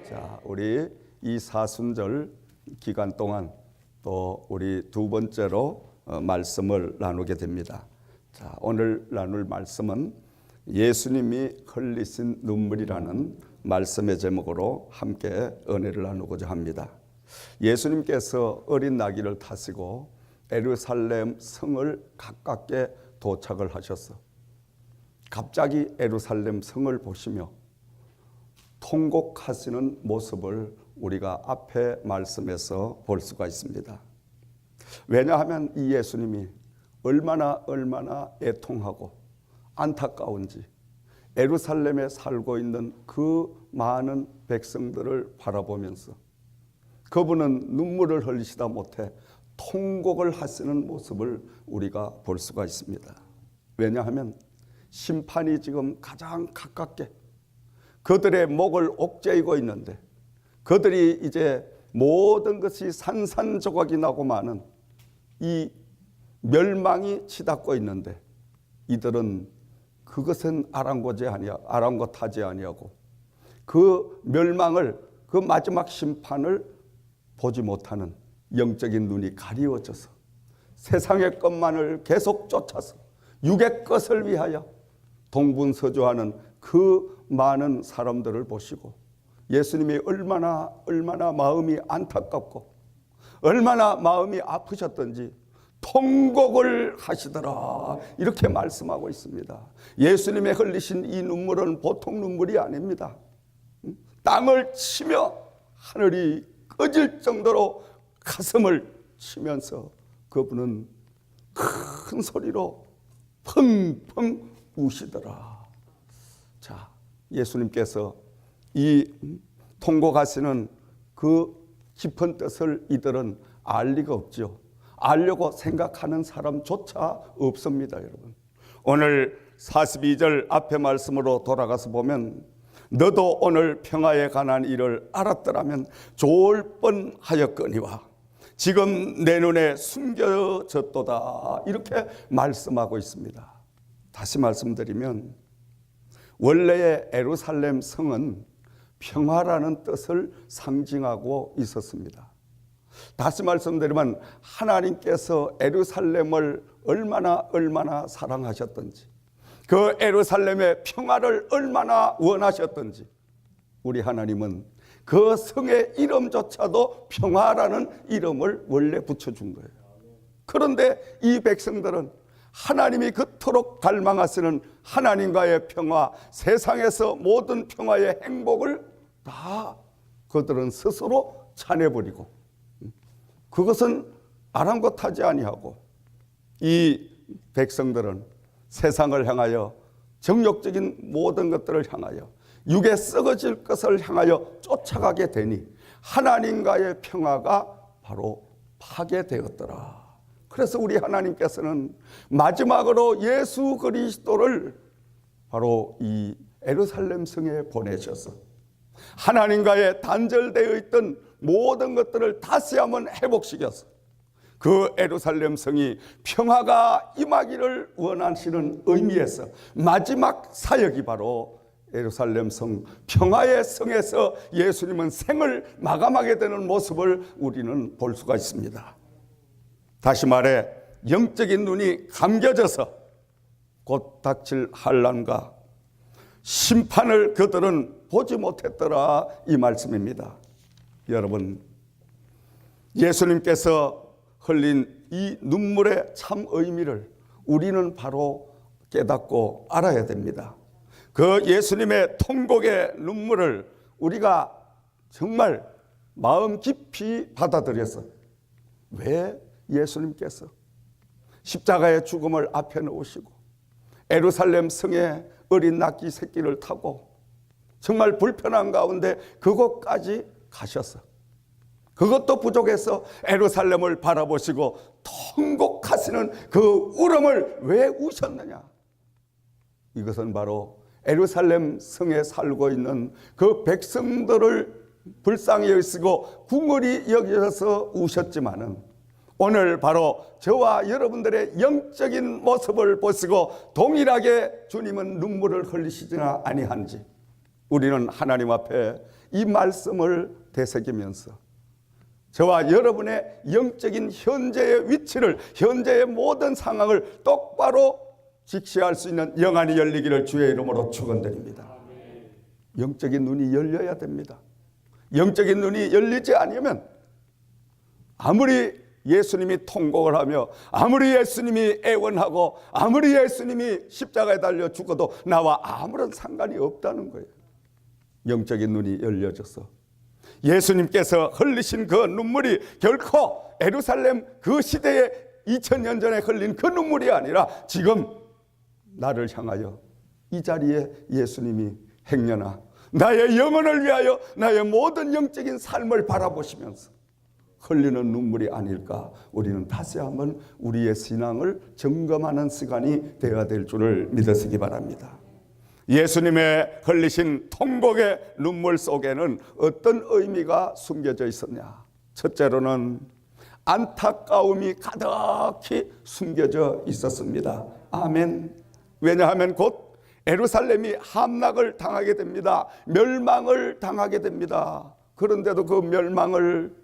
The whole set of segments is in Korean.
자, 우리 이 사순절 기간 동안 또 우리 두 번째로 말씀을 나누게 됩니다. 자, 오늘 나눌 말씀은 예수님이 흘리신 눈물이라는 말씀의 제목으로 함께 은혜를 나누고자 합니다. 예수님께서 어린 나귀를 타시고 예루살렘 성을 가깝게 도착을 하셔서 갑자기 예루살렘 성을 보시며 통곡하시는 모습을 우리가 앞에 말씀에서 볼 수가 있습니다. 왜냐하면 이 예수님이 얼마나 애통하고 안타까운지 예루살렘에 살고 있는 그 많은 백성들을 바라보면서 그분은 눈물을 흘리시다 못해 통곡을 하시는 모습을 우리가 볼 수가 있습니다. 왜냐하면 심판이 지금 가장 가깝게 그들의 목을 옥죄이고 있는데 그들이 이제 모든 것이 산산조각이 나고 마는 이 멸망이 치닫고 있는데 이들은 그것은 아랑곳하지 아니하고 그 멸망을, 그 마지막 심판을 보지 못하는 영적인 눈이 가리워져서 세상의 것만을 계속 쫓아서 육의 것을 위하여 동분서주하는 그 많은 사람들을 보시고 예수님이 얼마나 마음이 안타깝고 얼마나 마음이 아프셨던지 통곡을 하시더라 이렇게 말씀하고 있습니다. 예수님의 흘리신 이 눈물은 보통 눈물이 아닙니다. 땅을 치며 하늘이 꺼질 정도로 가슴을 치면서 그분은 큰 소리로 펑펑 우시더라. 자, 예수님께서 이 통곡하시는 그 깊은 뜻을 이들은 알 리가 없죠. 알려고 생각하는 사람조차 없습니다, 여러분. 오늘 42절 앞에 말씀으로 돌아가서 보면 너도 오늘 평화에 관한 일을 알았더라면 좋을 뻔하였거니와 지금 내 눈에 숨겨졌도다 이렇게 말씀하고 있습니다. 다시 말씀드리면 원래의 예루살렘 성은 평화라는 뜻을 상징하고 있었습니다. 다시 말씀드리면 하나님께서 예루살렘을 얼마나 사랑하셨던지 그 예루살렘의 평화를 얼마나 원하셨던지 우리 하나님은 그 성의 이름조차도 평화라는 이름을 원래 붙여준 거예요. 그런데 이 백성들은 하나님이 그토록 갈망하시는 하나님과의 평화, 세상에서 모든 평화의 행복을 다 그들은 스스로 차내버리고 그것은 아랑곳하지 아니하고 이 백성들은 세상을 향하여 정욕적인 모든 것들을 향하여 육에 썩어질 것을 향하여 쫓아가게 되니 하나님과의 평화가 바로 파괴되었더라. 그래서 우리 하나님께서는 마지막으로 예수 그리스도를 바로 이 예루살렘 성에 보내셔서 하나님과의 단절되어 있던 모든 것들을 다시 한번 회복시켜서 그 예루살렘 성이 평화가 임하기를 원하시는 의미에서 마지막 사역이 바로 예루살렘 성 평화의 성에서 예수님은 생을 마감하게 되는 모습을 우리는 볼 수가 있습니다. 다시 말해 영적인 눈이 감겨져서 곧 닥칠 환난과 심판을 그들은 보지 못했더라 이 말씀입니다. 여러분, 예수님께서 흘린 이 눈물의 참 의미를 우리는 바로 깨닫고 알아야 됩니다. 그 예수님의 통곡의 눈물을 우리가 정말 마음 깊이 받아들여서 왜 예수님께서 십자가의 죽음을 앞에 놓으시고 예루살렘 성에 어린 낙지 새끼를 타고 정말 불편한 가운데 그곳까지 가셔서 그것도 부족해서 예루살렘을 바라보시고 통곡하시는 그 울음을 왜 우셨느냐? 이것은 바로 예루살렘 성에 살고 있는 그 백성들을 불쌍히 여기시고 궁궐이 여기셔서 우셨지만은 오늘 바로 저와 여러분들의 영적인 모습을 보시고 동일하게 주님은 눈물을 흘리시지나 아니한지 우리는 하나님 앞에 이 말씀을 되새기면서 저와 여러분의 영적인 현재의 위치를, 현재의 모든 상황을 똑바로 직시할 수 있는 영안이 열리기를 주의 이름으로 축원드립니다. 영적인 눈이 열려야 됩니다. 영적인 눈이 열리지 않으면 아무리 예수님이 통곡을 하며 아무리 예수님이 애원하고 아무리 예수님이 십자가에 달려 죽어도 나와 아무런 상관이 없다는 거예요. 영적인 눈이 열려져서 예수님께서 흘리신 그 눈물이 결코 예루살렘 그 시대에 2000년 전에 흘린 그 눈물이 아니라 지금 나를 향하여 이 자리에 예수님이 행여나 나의 영혼을 위하여 나의 모든 영적인 삶을 바라보시면서 흘리는 눈물이 아닐까. 우리는 다시 한번 우리의 신앙을 점검하는 시간이 되어야 될 줄을 믿으시기 바랍니다. 예수님의 흘리신 통곡의 눈물 속에는 어떤 의미가 숨겨져 있었냐? 첫째로는 안타까움이 가득히 숨겨져 있었습니다. 아멘. 왜냐하면 곧 예루살렘이 함락을 당하게 됩니다. 멸망을 당하게 됩니다. 그런데도 그 멸망을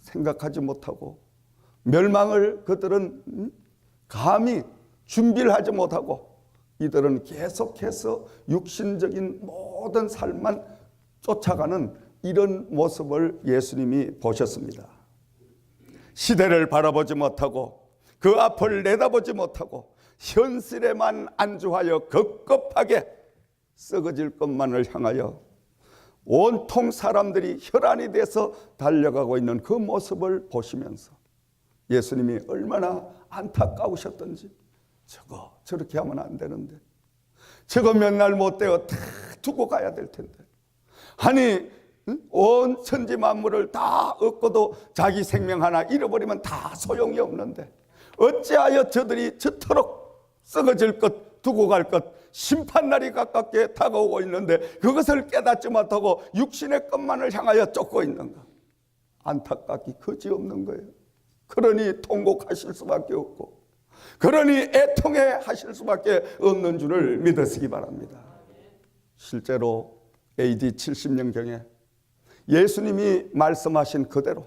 생각하지 못하고 멸망을 그들은 감히 준비를 하지 못하고 이들은 계속해서 육신적인 모든 삶만 쫓아가는 이런 모습을 예수님이 보셨습니다. 시대를 바라보지 못하고 그 앞을 내다보지 못하고 현실에만 안주하여 급급하게 썩어질 것만을 향하여 온통 사람들이 혈안이 돼서 달려가고 있는 그 모습을 보시면서 예수님이 얼마나 안타까우셨던지, 저렇게 하면 안 되는데, 저거 몇 날 못 되어 다 두고 가야 될 텐데, 아니 온 천지 만물을 다 얻고도 자기 생명 하나 잃어버리면 다 소용이 없는데 어찌하여 저들이 저토록 썩어질 것, 두고 갈 것, 심판날이 가깝게 다가오고 있는데 그것을 깨닫지 못하고 육신의 것만을 향하여 쫓고 있는가. 안타깝기 그지없는 거예요. 그러니 통곡하실 수밖에 없고, 그러니 애통해 하실 수밖에 없는 줄을 믿으시기 바랍니다. 실제로 AD 70년경에 예수님이 말씀하신 그대로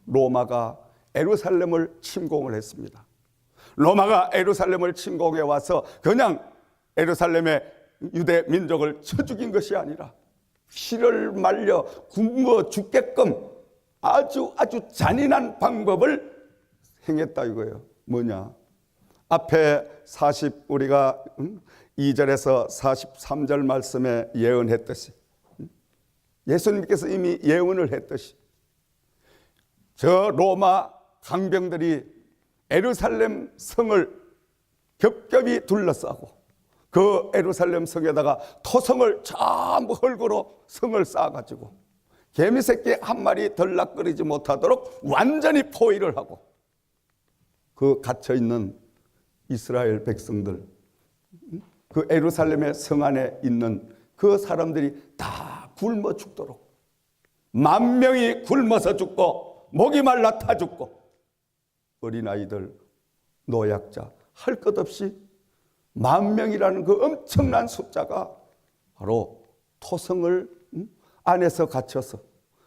로마가 예루살렘을 침공을 했습니다. 로마가 예루살렘을 침공해 와서 그냥 예루살렘의 유대 민족을 쳐 죽인 것이 아니라 피를 말려 굶어 죽게끔 아주 잔인한 방법을 행했다 이거예요. 뭐냐? 앞에 우리가 2절에서 43절 말씀에 예언했듯이, 예수님께서 이미 예언을 했듯이 저 로마 강병들이 예루살렘 성을 겹겹이 둘러싸고 그 예루살렘 성에다가 토성을 전부 흙으로 성을 쌓아가지고 개미새끼 한 마리 덜락거리지 못하도록 완전히 포위를 하고 그 갇혀있는 이스라엘 백성들, 그 예루살렘의 성 안에 있는 그 사람들이 다 굶어 죽도록 10,000명이 굶어서 죽고 목이 말라 타 죽고 어린아이들, 노약자 할 것 없이 10,000명이라는 그 엄청난 숫자가 바로 토성을 안에서 갇혀서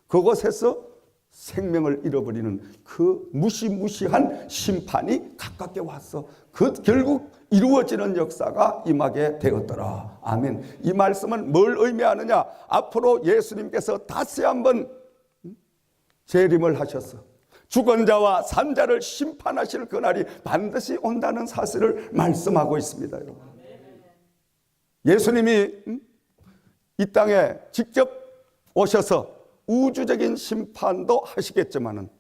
그곳에서 생명을 잃어버리는 그 무시무시한 심판이 가깝게 와서 그 결국 이루어지는 역사가 임하게 되었더라. 아멘. 이 말씀은 뭘 의미하느냐? 앞으로 예수님께서 다시 한번 재림을 하셔서 죽은 자와 산 자를 심판하실 그날이 반드시 온다는 사실을 말씀하고 있습니다. 여러분. 예수님이 이 땅에 직접 오셔서 우주적인 심판도 하시겠지만은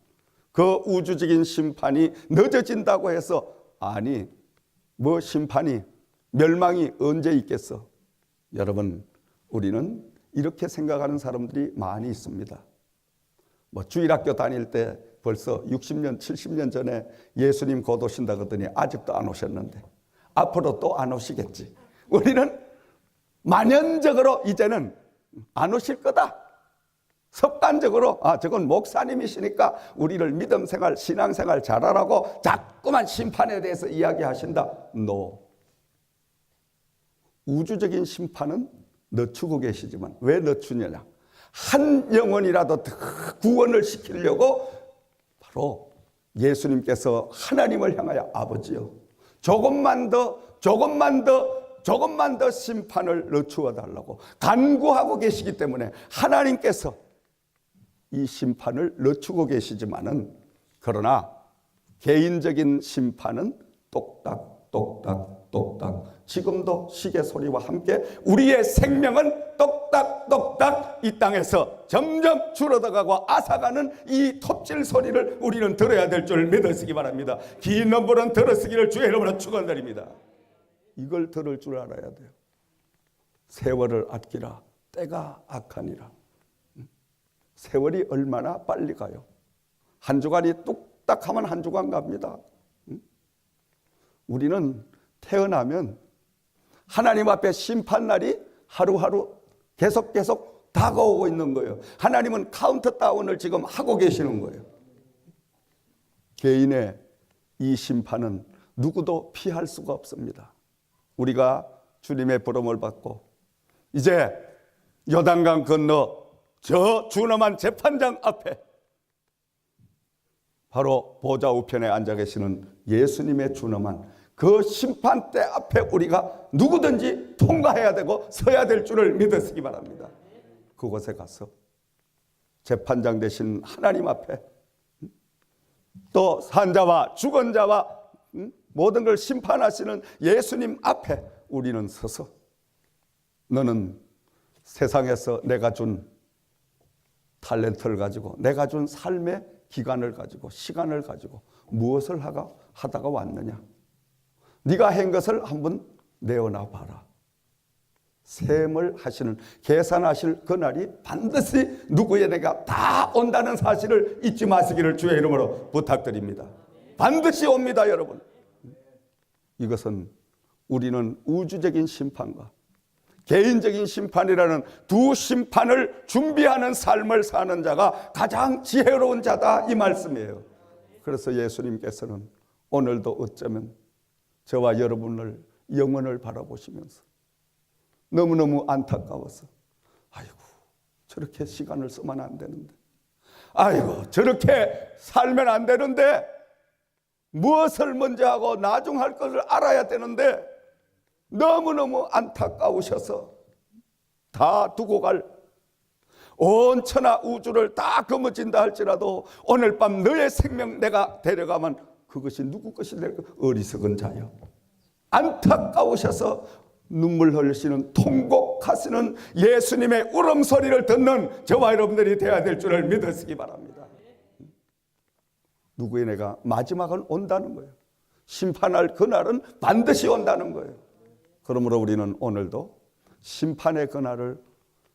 그 우주적인 심판이 늦어진다고 해서 아니 뭐 심판이 멸망이 언제 있겠어? 여러분, 우리는 이렇게 생각하는 사람들이 많이 있습니다. 뭐 주일학교 다닐 때 벌써 60년 70년 전에 예수님 곧 오신다 그러더니 아직도 안 오셨는데 앞으로 또 안 오시겠지. 우리는 만연적으로 이제는 안 오실 거다. 습관적으로 저건 목사님이시니까 우리를 믿음 생활, 신앙 생활 잘하라고 자꾸만 심판에 대해서 이야기하신다. No. 우주적인 심판은 늦추고 계시지만 왜 늦추느냐? 한 영혼이라도 더 구원을 시키려고 바로 예수님께서 하나님을 향하여 아버지요, 조금만 더 심판을 늦추어 달라고 간구하고 계시기 때문에 하나님께서 이 심판을 늦추고 계시지만은, 그러나 개인적인 심판은 똑딱 지금도 시계 소리와 함께 우리의 생명은 똑딱 이 땅에서 점점 줄어들어가고 앗아가는 이 톱질 소리를 우리는 들어야 될 줄 믿으시기 바랍니다. 긴 넘버는 들으시기를 주의 이름으로 축원드립니다. 이걸 들을 줄 알아야 돼요. 세월을 아끼라, 때가 악하니라. 세월이 얼마나 빨리 가요. 한 주간이 뚝딱 하면 한 주간 갑니다. 우리는 태어나면 하나님 앞에 심판날이 하루하루 계속 다가오고 있는 거예요. 하나님은 카운트다운을 지금 하고 계시는 거예요. 개인의 이 심판은 누구도 피할 수가 없습니다. 우리가 주님의 부름을 받고 이제 요단강 건너 저 준엄한 재판장 앞에 바로 보좌 우편에 앉아 계시는 예수님의 준엄한 그 심판대 앞에 우리가 누구든지 통과해야 되고 서야 될 줄을 믿으시기 바랍니다. 그곳에 가서 재판장 되신 하나님 앞에, 또 산자와 죽은 자와 모든 걸 심판하시는 예수님 앞에 우리는 서서, 너는 세상에서 내가 준 탤런트를 가지고, 내가 준 삶의 기간을 가지고, 시간을 가지고 무엇을 하다가 왔느냐? 네가 한 것을 한번 내어놔 봐라. 셈을 하시는, 계산하실 그날이 반드시 누구에게가 다 온다는 사실을 잊지 마시기를 주의 이름으로 부탁드립니다. 반드시 옵니다, 여러분. 이것은 우리는 우주적인 심판과 개인적인 심판이라는 두 심판을 준비하는 삶을 사는 자가 가장 지혜로운 자다, 이 말씀이에요. 그래서 예수님께서는 오늘도 어쩌면 저와 여러분을, 영혼을 바라보시면서 너무너무 안타까워서, 아이고 저렇게 시간을 쓰면 안 되는데, 아이고 저렇게 살면 안 되는데, 무엇을 먼저 하고 나중 할 것을 알아야 되는데, 너무너무 안타까우셔서 다 두고 갈 온 천하 우주를 다 거머쥔다 할지라도 오늘 밤 너의 생명 내가 데려가면 그것이 누구 것이 될까? 어리석은 자여. 안타까우셔서 눈물 흘리시는, 통곡하시는 예수님의 울음소리를 듣는 저와 여러분들이 되어야 될 줄을 믿으시기 바랍니다. 누구의 내가 마지막은 온다는 거예요. 심판할 그날은 반드시 온다는 거예요. 그러므로 우리는 오늘도 심판의 그날을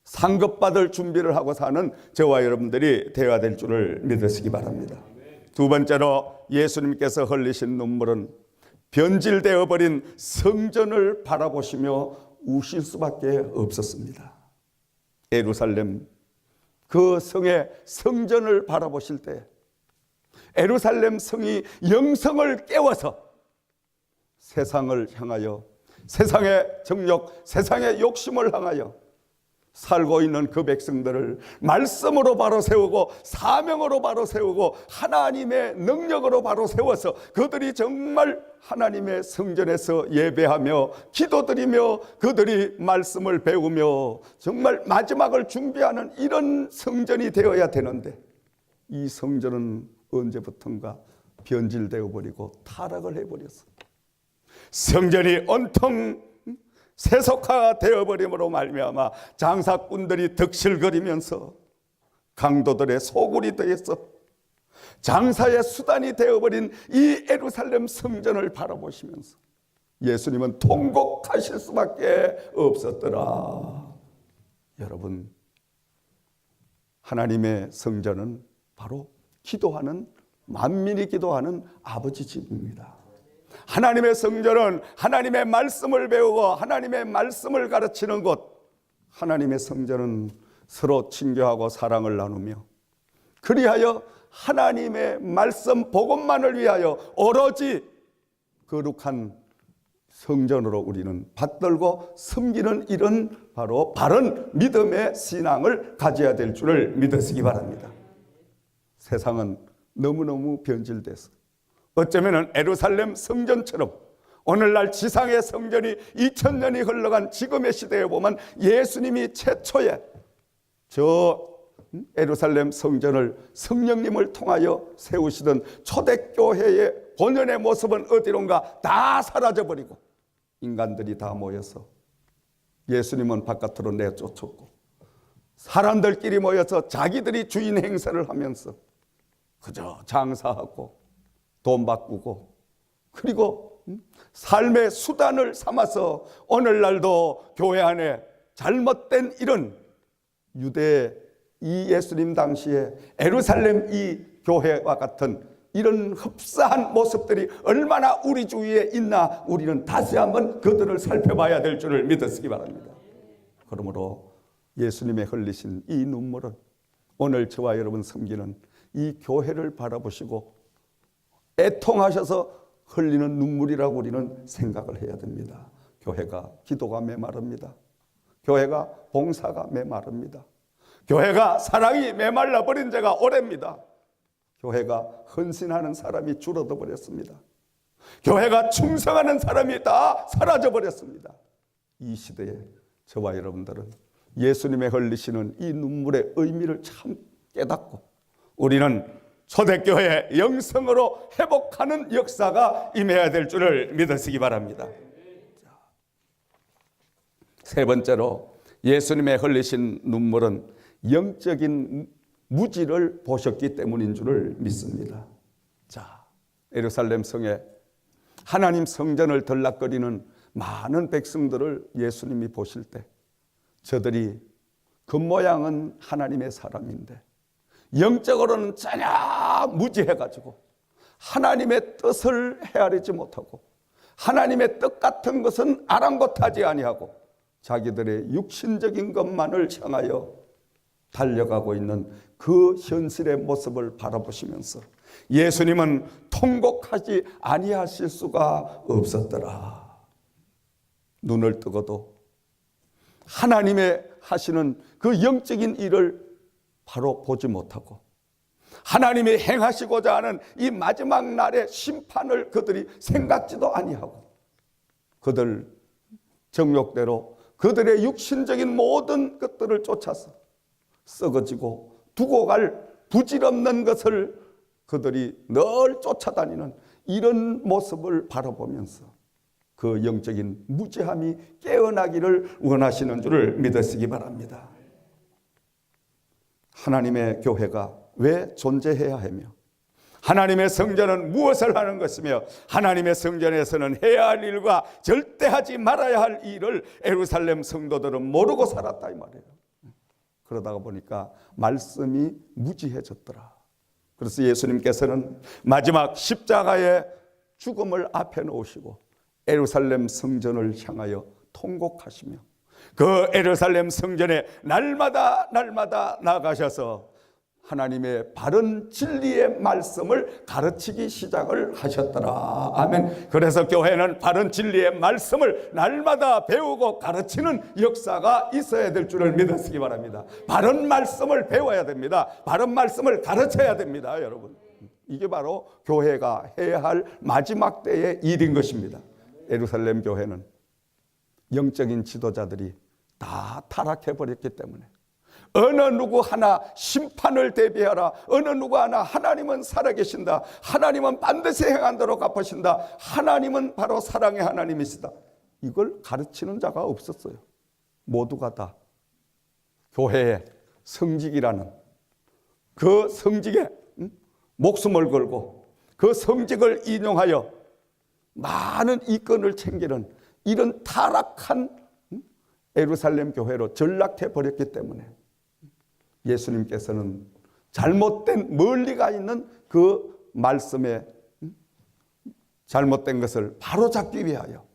상급받을 준비를 하고 사는 저와 여러분들이 되어야 될 줄을 믿으시기 바랍니다. 두 번째로 예수님께서 흘리신 눈물은 변질되어 버린 성전을 바라보시며 우실 수밖에 없었습니다. 예루살렘 그 성의 성전을 바라보실 때 예루살렘 성이 영성을 깨워서 세상을 향하여, 세상의 정욕, 세상의 욕심을 향하여 살고 있는 그 백성들을 말씀으로 바로 세우고 사명으로 바로 세우고 하나님의 능력으로 바로 세워서 그들이 정말 하나님의 성전에서 예배하며 기도드리며 그들이 말씀을 배우며 정말 마지막을 준비하는 이런 성전이 되어야 되는데, 이 성전은 언제부턴가 변질되어 버리고 타락을 해버렸어. 성전이 온통 세속화가 되어버림으로 말미암아 장사꾼들이 득실거리면서 강도들의 소굴이 되어서 장사의 수단이 되어버린 이 예루살렘 성전을 바라보시면서 예수님은 통곡하실 수밖에 없었더라. 여러분, 하나님의 성전은 바로 기도하는, 만민이 기도하는 아버지 집입니다. 하나님의 성전은 하나님의 말씀을 배우고 하나님의 말씀을 가르치는 곳, 하나님의 성전은 서로 친교하고 사랑을 나누며 그리하여 하나님의 말씀 복음만을 위하여 오로지 거룩한 성전으로 우리는 받들고 섬기는 이런 바로 바른 믿음의 신앙을 가져야 될 줄을 믿으시기 바랍니다. 세상은 너무너무 변질돼서 어쩌면 예루살렘 성전처럼 오늘날 지상의 성전이 2000년이 흘러간 지금의 시대에 보면 예수님이 최초에 저 예루살렘 성전을 성령님을 통하여 세우시던 초대교회의 본연의 모습은 어디론가 다 사라져버리고 인간들이 다 모여서 예수님은 바깥으로 내쫓았고 사람들끼리 모여서 자기들이 주인 행세를 하면서 그저 장사하고 돈 바꾸고 그리고 삶의 수단을 삼아서 오늘날도 교회 안에 잘못된 이런 유대 이 예수님 당시에 예루살렘 이 교회와 같은 이런 흡사한 모습들이 얼마나 우리 주위에 있나 우리는 다시 한번 그들을 살펴봐야 될 줄을 믿으시기 바랍니다. 그러므로 예수님의 흘리신 이 눈물은 오늘 저와 여러분 섬기는 이 교회를 바라보시고 애통하셔서 흘리는 눈물이라고 우리는 생각을 해야 됩니다. 교회가 기도가 메마릅니다. 교회가 봉사가 메마릅니다. 교회가 사랑이 메말라 버린 지가 오래입니다. 교회가 헌신하는 사람이 줄어들어 버렸습니다. 교회가 충성하는 사람이 다 사라져 버렸습니다. 이 시대에 저와 여러분들은 예수님의 흘리시는 이 눈물의 의미를 참 깨닫고 우리는 초대교회 영성으로 회복하는 역사가 임해야 될 줄을 믿으시기 바랍니다. 세 번째로 예수님의 흘리신 눈물은 영적인 무지를 보셨기 때문인 줄을 믿습니다. 자, 예루살렘 성에 하나님 성전을 들락거리는 많은 백성들을 예수님이 보실 때 저들이 겉모양은 하나님의 사람인데 영적으로는 전혀 무지해가지고 하나님의 뜻을 헤아리지 못하고 하나님의 뜻 같은 것은 아랑곳하지 아니하고 자기들의 육신적인 것만을 향하여 달려가고 있는 그 현실의 모습을 바라보시면서 예수님은 통곡하지 아니하실 수가 없었더라. 눈을 뜨고도 하나님의 하시는 그 영적인 일을 바로 보지 못하고 하나님이 행하시고자 하는 이 마지막 날의 심판을 그들이 생각지도 아니하고 그들 정욕대로 그들의 육신적인 모든 것들을 쫓아서 썩어지고 두고 갈 부질없는 것을 그들이 늘 쫓아다니는 이런 모습을 바라보면서 그 영적인 무지함이 깨어나기를 원하시는 줄을 믿으시기 바랍니다. 하나님의 교회가 왜 존재해야 하며 하나님의 성전은 무엇을 하는 것이며 하나님의 성전에서는 해야 할 일과 절대 하지 말아야 할 일을 예루살렘 성도들은 모르고 살았다 이 말이에요. 그러다가 보니까 말씀이 무지해졌더라. 그래서 예수님께서는 마지막 십자가의 죽음을 앞에 놓으시고 예루살렘 성전을 향하여 통곡하시며 그 예루살렘 성전에 날마다 나가셔서 하나님의 바른 진리의 말씀을 가르치기 시작을 하셨더라. 아멘. 그래서 교회는 바른 진리의 말씀을 날마다 배우고 가르치는 역사가 있어야 될 줄을 믿으시기 바랍니다. 바른 말씀을 배워야 됩니다. 바른 말씀을 가르쳐야 됩니다, 여러분. 이게 바로 교회가 해야 할 마지막 때의 일인 것입니다. 예루살렘 교회는 영적인 지도자들이 다 타락해 버렸기 때문에 어느 누구 하나 심판을 대비하라. 어느 누구 하나 하나님은 살아계신다. 하나님은 반드시 행한 대로 갚으신다. 하나님은 바로 사랑의 하나님이시다. 이걸 가르치는 자가 없었어요. 모두가 다 교회의 성직이라는 그 성직에 목숨을 걸고 그 성직을 인용하여 많은 이권을 챙기는 이런 타락한 예루살렘 교회로 전락해 버렸기 때문에 예수님께서는 잘못된 멀리 가 있는 그 말씀에 잘못된 것을 바로잡기 위하여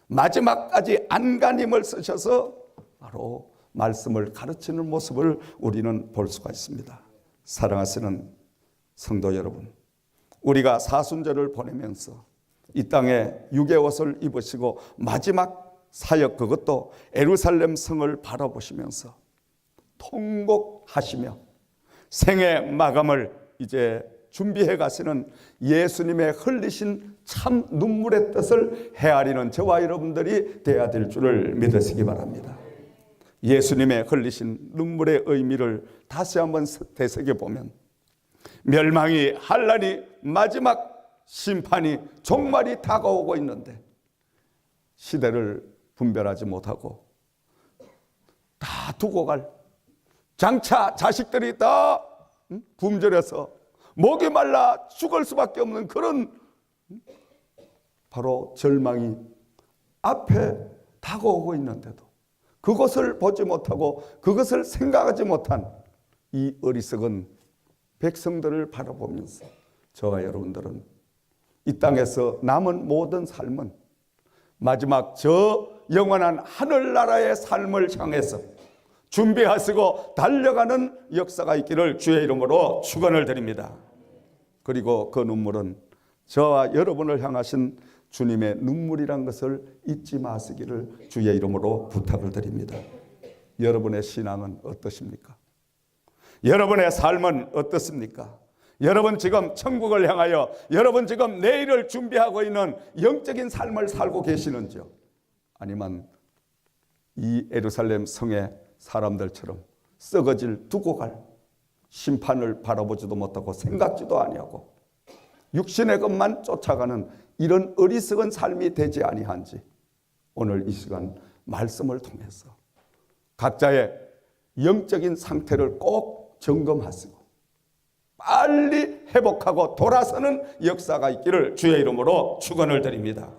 마지막까지 안간힘을 쓰셔서 바로 말씀을 가르치는 모습을 우리는 볼 수가 있습니다. 사랑하시는 성도 여러분, 우리가 사순절을 보내면서 이 땅에 육의 옷을 입으시고 마지막 사역, 그것도 예루살렘 성을 바라보시면서 통곡하시며 생의 마감을 이제 준비해 가시는 예수님의 흘리신 참 눈물의 뜻을 헤아리는 저와 여러분들이 되어야 될 줄을 믿으시기 바랍니다. 예수님의 흘리신 눈물의 의미를 다시 한번 되새겨보면 멸망이, 환난이, 마지막 심판이, 종말이 다가오고 있는데 시대를 분별하지 못하고 다 두고 갈, 장차 자식들이 다 굶주려서 목이 말라 죽을 수밖에 없는 그런 바로 절망이 앞에 다가오고 있는데도 그것을 보지 못하고 그것을 생각하지 못한 이 어리석은 백성들을 바라보면서 저와 여러분들은 이 땅에서 남은 모든 삶은 마지막 저 영원한 하늘나라의 삶을 향해서 준비하시고 달려가는 역사가 있기를 주의 이름으로 축원을 드립니다. 그리고 그 눈물은 저와 여러분을 향하신 주님의 눈물이란 것을 잊지 마시기를 주의 이름으로 부탁을 드립니다. 여러분의 신앙은 어떠십니까? 여러분의 삶은 어떻습니까? 여러분 지금 천국을 향하여, 여러분 지금 내일을 준비하고 있는 영적인 삶을 살고 계시는지요? 아니면 이 예루살렘 성의 사람들처럼 썩어질 두고 갈 심판을 바라보지도 못하고 생각지도 아니하고 육신의 것만 쫓아가는 이런 어리석은 삶이 되지 아니한지 오늘 이 시간 말씀을 통해서 각자의 영적인 상태를 꼭 점검하시고 빨리 회복하고 돌아서는 역사가 있기를 주의 이름으로 축원을 드립니다.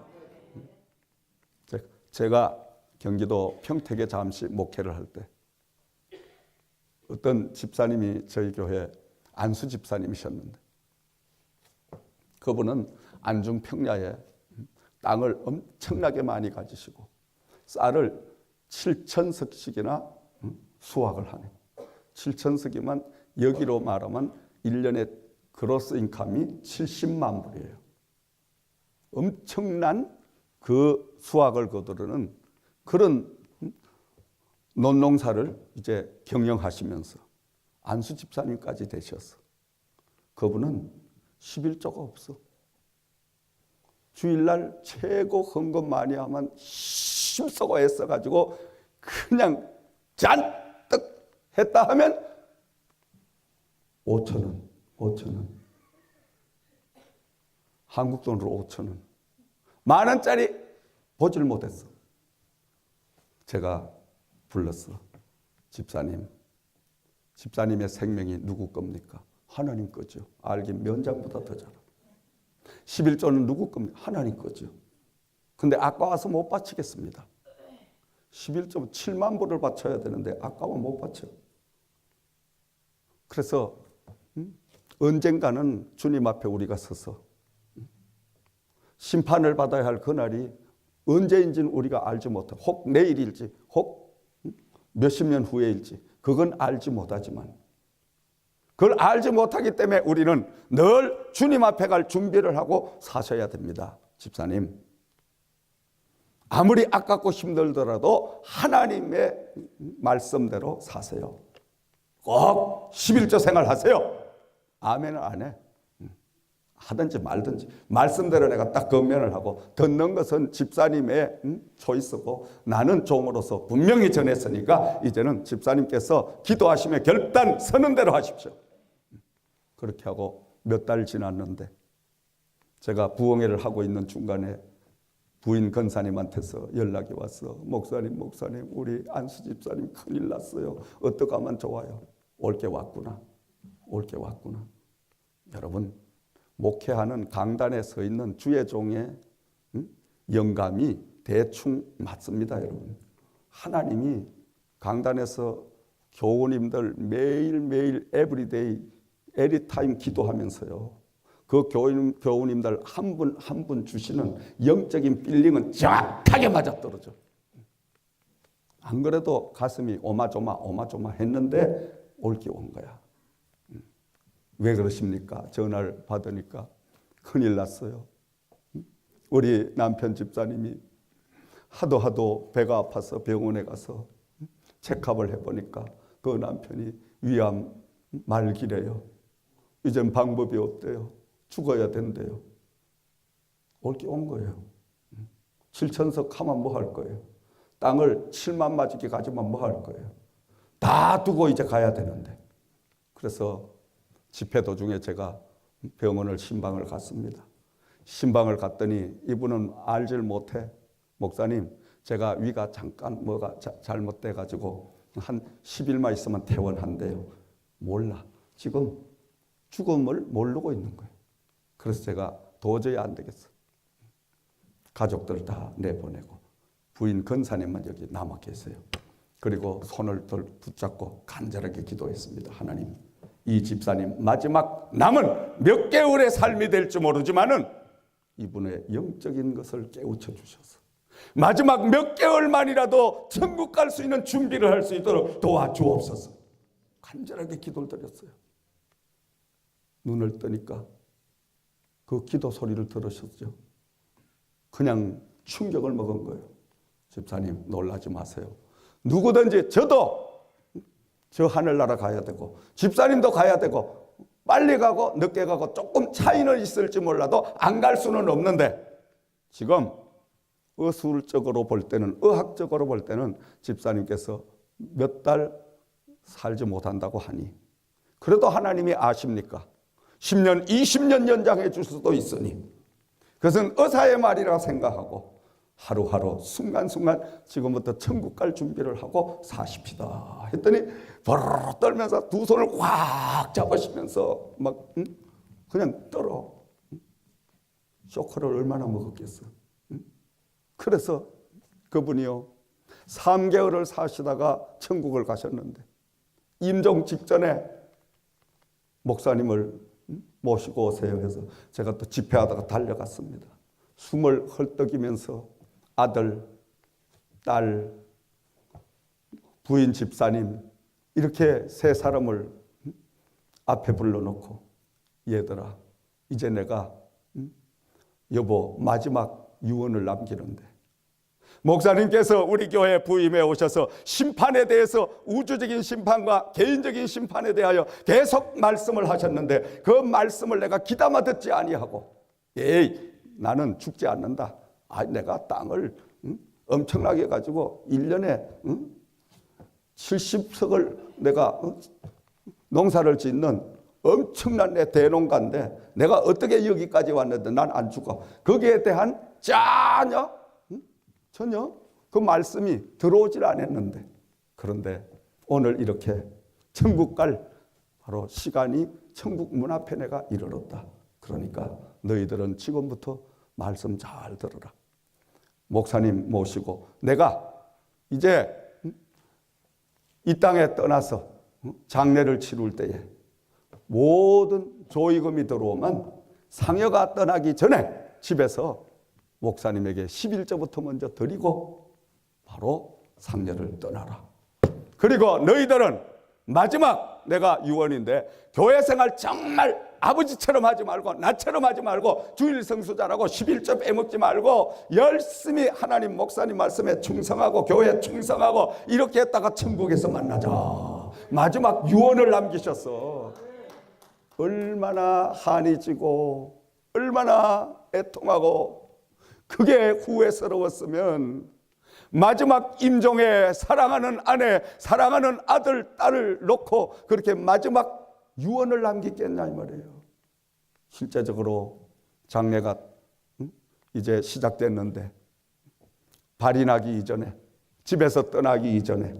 제가 경기도 평택에 잠시 목회를 할 때 어떤 집사님이 저희 교회 안수 집사님이셨는데 그분은 안중 평야에 땅을 엄청나게 많이 가지시고 쌀을 7,000석씩이나 수확을 하네. 7,000석이면 여기로 말하면 1년에 그로스 인컴이 70만 불이에요. 엄청난 그 수확을 거두르는 그런 논농사를 이제 경영하시면서 안수 집사님까지 되셔서 그분은 11조가 없어. 주일날 최고 헌금 많이 하면 힘쓰고 애써가지고 그냥 잔뜩 했다 하면 5,000원. 한국 돈으로 5,000원. 10,000원짜리 보질 못했어. 제가 불렀어. 집사님의 생명이 누구 겁니까? 하나님 거죠. 알긴 면장보다 더 잘. 11조는 누구 겁니까? 하나님 거죠. 근데 아까워서 못 바치겠습니다. 11조 7만 불을 바쳐야 되는데 아까워 못 바쳐. 그래서 언젠가는 주님 앞에 우리가 서서 심판을 받아야 할 그날이 언제인지는 우리가 알지 못하고 혹 내일일지 혹 몇십 년 후에일지 그건 알지 못하지만 그걸 알지 못하기 때문에 우리는 늘 주님 앞에 갈 준비를 하고 사셔야 됩니다. 집사님, 아무리 아깝고 힘들더라도 하나님의 말씀대로 사세요. 꼭 11조 생활하세요. 아멘을 안 해. 하든지 말든지 말씀대로 내가 딱 건면을 하고 듣는 것은 집사님의 초이스고 나는 종으로서 분명히 전했으니까 이제는 집사님께서 기도하시며 결단 서는 대로 하십시오. 그렇게 하고 몇 달 지났는데 제가 부흥회를 하고 있는 중간에 부인 권사님한테서 연락이 왔어. 목사님 우리 안수 집사님 큰일 났어요. 어떻게 하면 좋아요? 올 게 왔구나. 여러분, 목회하는 강단에 서 있는 주의 종의 영감이 대충 맞습니다. 여러분, 하나님이 강단에서 교우님들 매일매일 에브리데이 에리타임 기도하면서요, 그 교우님들 한 분 한 분 주시는 영적인 빌링은 정확하게 맞아떨어져. 안 그래도 가슴이 오마조마 했는데 올 게 온 거야. 왜 그러십니까? 전화를 받으니까 큰일 났어요. 우리 남편 집사님이 하도 배가 아파서 병원에 가서 체크업을 해보니까 그 남편이 위암 말기래요. 이젠 방법이 없대요. 죽어야 된대요. 올 게 온 거예요. 7천석 하면 뭐 할 거예요? 땅을 7만 마지기 가지면 뭐 할 거예요? 다 두고 이제 가야 되는데. 그래서 집회 도중에 제가 병원을 신방을 갔습니다. 신방을 갔더니 이분은 알질 못해. 목사님, 제가 위가 잠깐 뭐가 잘못돼 가지고 한 10일만 있으면 퇴원한대요. 몰라. 지금 죽음을 모르고 있는 거예요. 그래서 제가 도저히 안 되겠어. 가족들 다 내보내고 부인 건사님만 여기 남아 계세요. 그리고 손을 붙잡고 간절하게 기도했습니다. 하나님, 이 집사님 마지막 남은 몇 개월의 삶이 될지 모르지만은 이분의 영적인 것을 깨우쳐 주셔서 마지막 몇 개월만이라도 천국 갈 수 있는 준비를 할 수 있도록 도와주옵소서. 간절하게 기도를 드렸어요. 눈을 뜨니까 그 기도 소리를 들으셨죠. 그냥 충격을 먹은 거예요. 집사님, 놀라지 마세요. 누구든지 저도 저 하늘나라 가야 되고 집사님도 가야 되고 빨리 가고 늦게 가고 조금 차이는 있을지 몰라도 안 갈 수는 없는데 지금 의술적으로 볼 때는, 의학적으로 볼 때는 집사님께서 몇 달 살지 못한다고 하니 그래도 하나님이 아십니까? 10년, 20년 연장해 줄 수도 있으니 그것은 의사의 말이라 생각하고 하루하루 순간순간 지금부터 천국 갈 준비를 하고 사십시다 했더니 버르르 떨면서 두 손을 꽉 잡으시면서 막 그냥 떨어. 쇼크를 얼마나 먹었겠어. 그래서 그분이요 3개월을 사시다가 천국을 가셨는데 임종 직전에 목사님을 모시고 오세요 해서 제가 또 집회하다가 달려갔습니다. 숨을 헐떡이면서 아들, 딸, 부인 집사님 이렇게 세 사람을 앞에 불러놓고 얘들아 이제 내가 여보 마지막 유언을 남기는데 목사님께서 우리 교회 부임해 오셔서 심판에 대해서 우주적인 심판과 개인적인 심판에 대하여 계속 말씀을 하셨는데 그 말씀을 내가 귀담아 듣지 아니하고 에이 나는 죽지 않는다. 내가 땅을 엄청나게 가지고 1년에 70석을 내가 농사를 짓는 엄청난 내 대농가인데 내가 어떻게 여기까지 왔는데 난 안 죽어. 거기에 대한 전혀 그 말씀이 들어오질 않았는데 그런데 오늘 이렇게 천국 갈 바로 시간이 천국 문 앞에 내가 이르렀다. 그러니까 너희들은 지금부터 말씀 잘 들어라. 목사님 모시고 내가 이제 이 땅에 떠나서 장례를 치룰 때에 모든 조의금이 들어오면 상여가 떠나기 전에 집에서 목사님에게 11조부터 먼저 드리고 바로 상여를 떠나라. 그리고 너희들은 마지막 내가 유언인데 교회 생활 정말 아버지처럼 하지 말고 나처럼 하지 말고 주일 성수자라고 11조 빼먹지 말고 열심히 하나님 목사님 말씀에 충성하고 교회에 충성하고 이렇게 했다가 천국에서 만나자. 마지막 유언을 남기셨어. 얼마나 한이 지고 얼마나 애통하고 그게 후회스러웠으면 마지막 임종에 사랑하는 아내, 사랑하는 아들, 딸을 놓고 그렇게 마지막 유언을 남기겠냐 이 말이에요. 실제적으로 장례가 이제 시작됐는데 발인하기 이전에 집에서 떠나기 이전에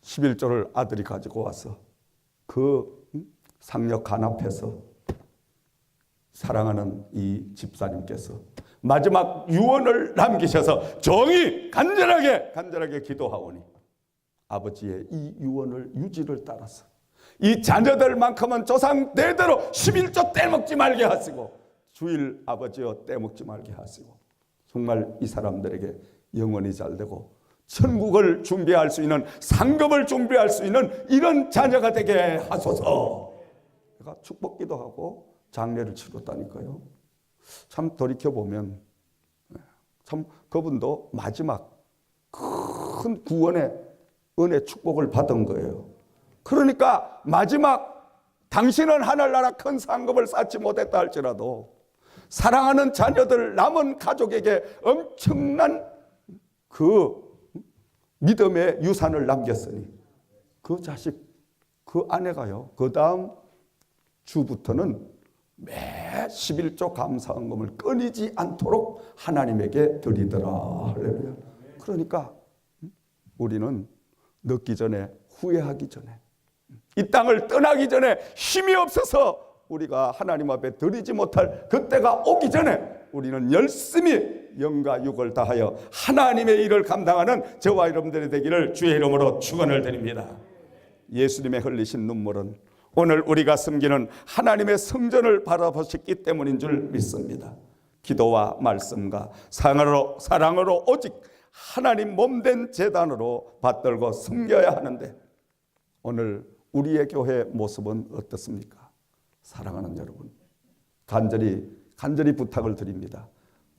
11조를 아들이 가지고 와서 그 상여 간 앞에서 사랑하는 이 집사님께서 마지막 유언을 남기셔서 정이 간절하게 기도하오니 아버지의 이 유언을 유지를 따라서 이 자녀들만큼은 조상 대대로 11조 떼먹지 말게 하시고 주일 아버지여 떼먹지 말게 하시고 정말 이 사람들에게 영원히 잘되고 천국을 준비할 수 있는 상급을 준비할 수 있는 이런 자녀가 되게 하소서. 제가 축복기도 하고 장례를 치렀다니까요. 참 돌이켜보면 참 그분도 마지막 큰 구원의 은혜 축복을 받은 거예요. 그러니까 마지막 당신은 하늘나라 큰 상급을 쌓지 못했다 할지라도 사랑하는 자녀들 남은 가족에게 엄청난 그 믿음의 유산을 남겼으니 그 자식 그 아내가요 그 다음 주부터는 매 11조 감사헌금을 끊이지 않도록 하나님에게 드리더라. 할렐루야. 그러니까 우리는 늦기 전에 후회하기 전에 이 땅을 떠나기 전에 힘이 없어서 우리가 하나님 앞에 드리지 못할 그때가 오기 전에 우리는 열심히 영과 육을 다하여 하나님의 일을 감당하는 저와 여러분들이 되기를 주의 이름으로 축원을 드립니다. 예수님의 흘리신 눈물은 오늘 우리가 섬기는 하나님의 성전을 바라보셨기 때문인 줄 믿습니다. 기도와 말씀과 사랑으로 오직 하나님 몸된 제단으로 받들고 섬겨야 하는데 오늘 우리의 교회의 모습은 어떻습니까? 사랑하는 여러분, 간절히 부탁을 드립니다.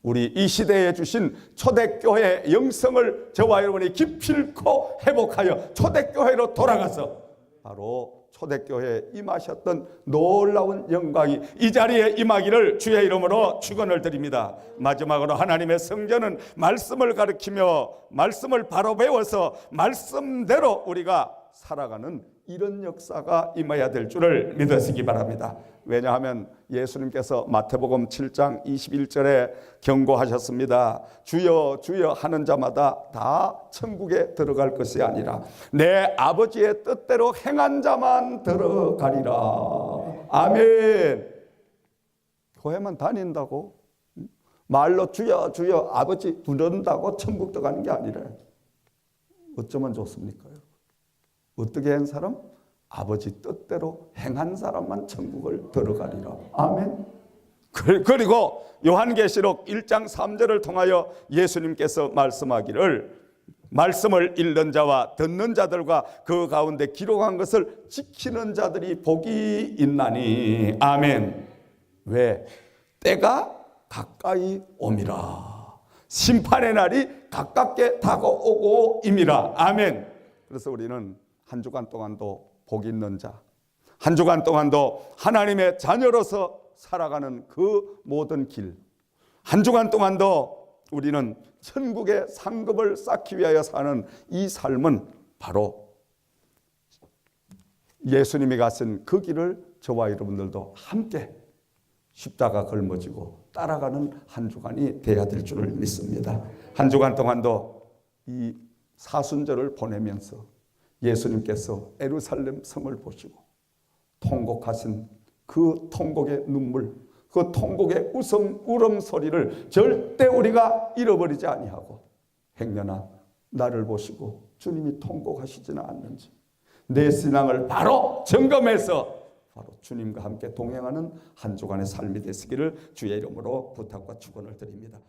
우리 이 시대에 주신 초대교회의 영성을 저와 여러분이 기필코 회복하여 초대교회로 돌아가서 바로 초대교회에 임하셨던 놀라운 영광이 이 자리에 임하기를 주의 이름으로 축원을 드립니다. 마지막으로 하나님의 성전은 말씀을 가르치며 말씀을 바로 배워서 말씀대로 우리가 살아가는 이런 역사가 임해야 될 줄을 믿으시기 바랍니다. 왜냐하면 예수님께서 마태복음 7장 21절에 경고하셨습니다. 주여 주여 하는 자마다 다 천국에 들어갈 것이 아니라 내 아버지의 뜻대로 행한 자만 들어가리라. 아멘. 교회만 다닌다고 말로 주여 주여 아버지 부른다고 천국 들어가는 게 아니라 어쩌면 좋습니까? 어떻게 한 사람? 아버지 뜻대로 행한 사람만 천국을 들어가리라. 아멘. 그리고 요한계시록 1장 3절을 통하여 예수님께서 말씀하기를 말씀을 읽는 자와 듣는 자들과 그 가운데 기록한 것을 지키는 자들이 복이 있나니. 아멘. 왜? 때가 가까이 옴이라. 심판의 날이 가깝게 다가오고 임이라. 아멘. 그래서 우리는 한 주간 동안도 복 있는 자, 한 주간 동안도 하나님의 자녀로서 살아가는 그 모든 길, 한 주간 동안도 우리는 천국의 상급을 쌓기 위하여 사는 이 삶은 바로 예수님이 가신 그 길을 저와 여러분들도 함께 십자가 걸머지고 따라가는 한 주간이 되어야 될 줄을 믿습니다. 한 주간 동안도 이 사순절을 보내면서 예수님께서 예루살렘 성을 보시고 통곡하신 그 통곡의 눈물, 그 통곡의 울음소리를 절대 우리가 잃어버리지 아니하고 행여나 나를 보시고 주님이 통곡하시지는 않는지 내 신앙을 바로 점검해서 바로 주님과 함께 동행하는 한 주간의 삶이 되시기를 주의 이름으로 부탁과 축원을 드립니다.